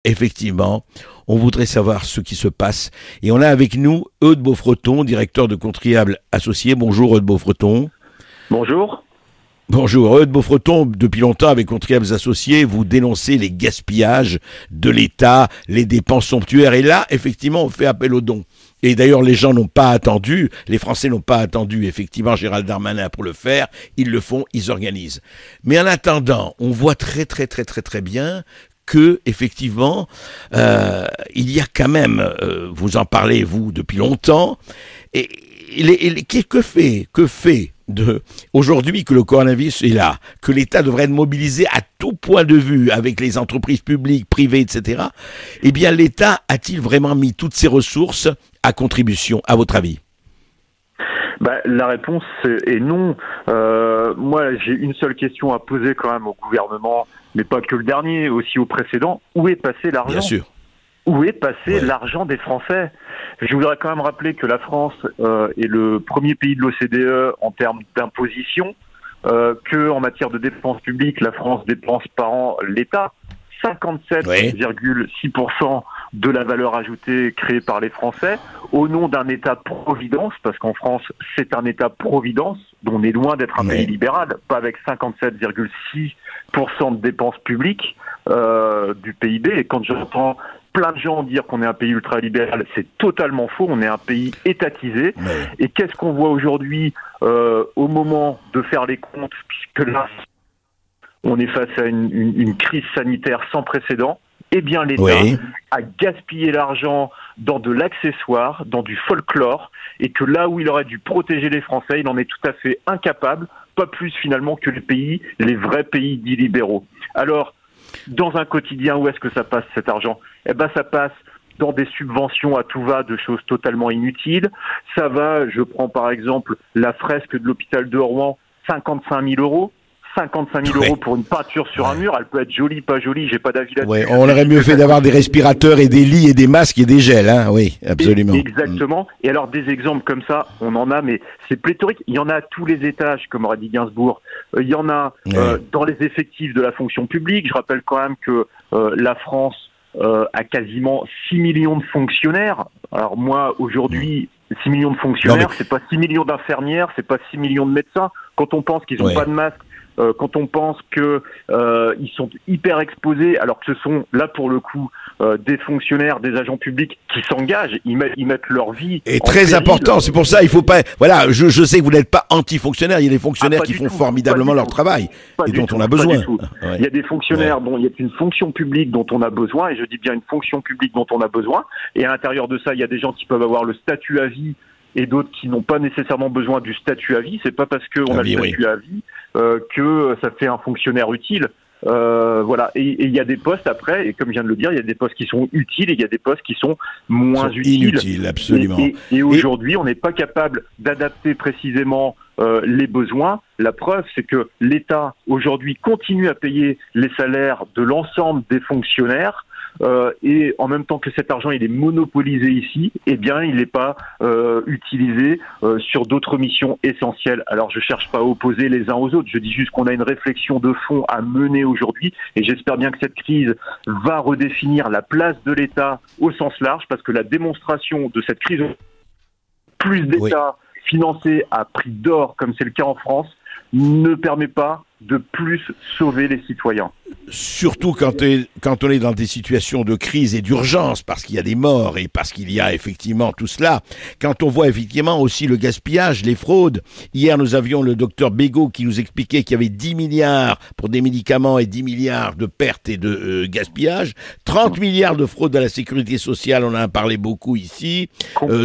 effectivement, on voudrait savoir ce qui se passe. Et on a avec nous Eudes Beaufreton, directeur de Contriables Associés. Bonjour Eudes Beaufreton. Bonjour. Bonjour Eudes Beaufreton, depuis longtemps avec Contriables Associés, vous dénoncez les gaspillages de l'État, les dépenses somptuaires. Et là, effectivement, on fait appel aux dons. Et d'ailleurs, les gens n'ont pas attendu, les Français n'ont pas attendu, effectivement, Gérald Darmanin pour le faire. Ils le font, ils organisent. Mais en attendant, on voit très bien que, effectivement, il y a quand même, vous en parlez, vous, depuis longtemps, et que fait aujourd'hui que le coronavirus est là, que l'État devrait être mobilisé à tout point de vue avec les entreprises publiques, privées, etc. Eh bien, l'État a-t-il vraiment mis toutes ses ressources à contribution, à votre avis ? La réponse est non. Moi, j'ai une seule question à poser quand même au gouvernement, mais pas que le dernier, aussi au précédent. Où est passé l'argent ? Bien sûr. Où est passé l'argent des Français ? Je voudrais quand même rappeler que la France est le premier pays de l'OCDE en termes d'imposition, que en matière de dépenses publiques, la France dépense par an l'État 57,6% de la valeur ajoutée créée par les Français, au nom d'un État-providence, parce qu'en France, c'est un État-providence, dont on est loin d'être un pays libéral, pas avec 57,6% de dépenses publiques du PIB. Et quand j'entends plein de gens dire qu'on est un pays ultra-libéral, c'est totalement faux, on est un pays étatisé. Et qu'est-ce qu'on voit aujourd'hui au moment de faire les comptes, puisque là, on est face à une crise sanitaire sans précédent? Eh bien, l'État a gaspillé l'argent dans de l'accessoire, dans du folklore, et que là où il aurait dû protéger les Français, il en est tout à fait incapable, pas plus finalement que les vrais pays dits libéraux. Alors, dans un quotidien, où est-ce que ça passe cet argent ? Eh ben, ça passe dans des subventions à tout va de choses totalement inutiles. Ça va, je prends par exemple la fresque de l'hôpital de Rouen, 55 000 euros. 55 000 euros pour une peinture sur un mur, elle peut être jolie, pas jolie, j'ai pas d'avis là-dessus. On aurait mieux fait d'avoir des respirateurs et des lits et des masques et des gels, hein. Oui, absolument. Exactement. Et alors des exemples comme ça, on en a, mais c'est pléthorique. Il y en a à tous les étages, comme aurait dit Gainsbourg. Il y en a dans les effectifs de la fonction publique. Je rappelle quand même que la France a quasiment 6 millions de fonctionnaires. Alors moi, aujourd'hui, 6 millions de fonctionnaires, c'est pas 6 millions d'infirmières, c'est pas 6 millions de médecins. Quand on pense qu'ils n'ont pas de masque, quand on pense que ils sont hyper exposés, alors que ce sont là pour le coup des fonctionnaires, des agents publics qui s'engagent, ils mettent leur vie. Et très péril. Important, c'est pour ça il faut pas. Voilà, je sais que vous n'êtes pas anti-fonctionnaires, il y a des fonctionnaires qui font formidablement leur travail et dont on a besoin. Il y a des fonctionnaires dont il y a une fonction publique dont on a besoin, et je dis bien une fonction publique dont on a besoin. Et à l'intérieur de ça, il y a des gens qui peuvent avoir le statut à vie et d'autres qui n'ont pas nécessairement besoin du statut à vie. C'est pas parce qu'on a le statut à vie que ça fait un fonctionnaire utile. Voilà. Et il y a des postes après, et comme je viens de le dire, il y a des postes qui sont utiles et il y a des postes qui sont moins utiles. Inutiles, absolument. Et aujourd'hui, on n'est pas capable d'adapter précisément les besoins. La preuve, c'est que l'État aujourd'hui continue à payer les salaires de l'ensemble des fonctionnaires. Et en même temps que cet argent il est monopolisé ici, eh bien il n'est pas utilisé sur d'autres missions essentielles. Alors je cherche pas à opposer les uns aux autres, je dis juste qu'on a une réflexion de fond à mener aujourd'hui, et j'espère bien que cette crise va redéfinir la place de l'État au sens large, parce que la démonstration de cette crise, plus d'État financé à prix d'or comme c'est le cas en France, ne permet pas de plus sauver les citoyens. Surtout quand on est dans des situations de crise et d'urgence, parce qu'il y a des morts et parce qu'il y a effectivement tout cela. Quand on voit effectivement aussi le gaspillage, les fraudes. Hier, nous avions le docteur Bégaud qui nous expliquait qu'il y avait 10 milliards pour des médicaments et 10 milliards de pertes et de gaspillage. 30 milliards de fraude à la sécurité sociale, on en a parlé beaucoup ici,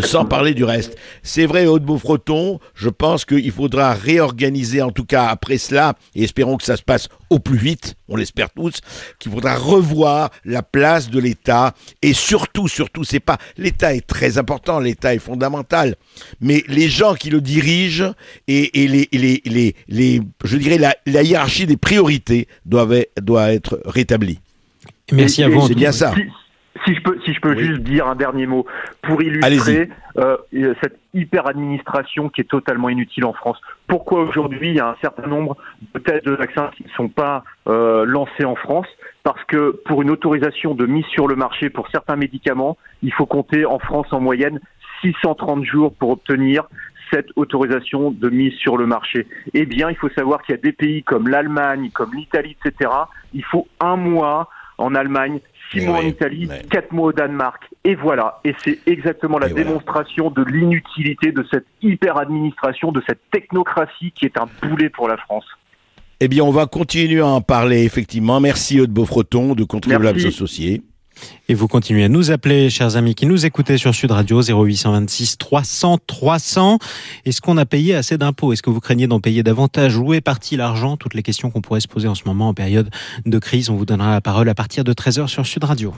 sans parler du reste. C'est vrai, Eudes Beaufreton, je pense qu'il faudra réorganiser, en tout cas après cela, et espérons que ça se passe au plus vite, on l'espère tous, qu'il faudra revoir la place de l'État, et surtout, c'est pas, l'État est très important, l'État est fondamental, mais les gens qui le dirigent et je dirais la hiérarchie des priorités doit être rétablie. Merci à vous. C'est bien ça. Si je peux juste dire un dernier mot pour illustrer cette hyper-administration qui est totalement inutile en France. Pourquoi aujourd'hui il y a un certain nombre de tests de vaccins qui ne sont pas lancés en France? Parce que pour une autorisation de mise sur le marché pour certains médicaments, il faut compter en France en moyenne 630 jours pour obtenir cette autorisation de mise sur le marché. Eh bien, il faut savoir qu'il y a des pays comme l'Allemagne, comme l'Italie, etc. Il faut 1 mois en Allemagne, 6 mois en Italie, 4 mois au Danemark. Et voilà. Et c'est exactement la démonstration de l'inutilité de cette hyper-administration, de cette technocratie qui est un boulet pour la France. Eh bien, on va continuer à en parler, effectivement. Merci, Aude Beaufreton, de Contribuables Associés. Et vous continuez à nous appeler, chers amis qui nous écoutez sur Sud Radio, 0826 300 300. Est-ce qu'on a payé assez d'impôts? Est-ce que vous craignez d'en payer davantage? Où est parti l'argent? Toutes les questions qu'on pourrait se poser en ce moment en période de crise. On vous donnera la parole à partir de 13h sur Sud Radio.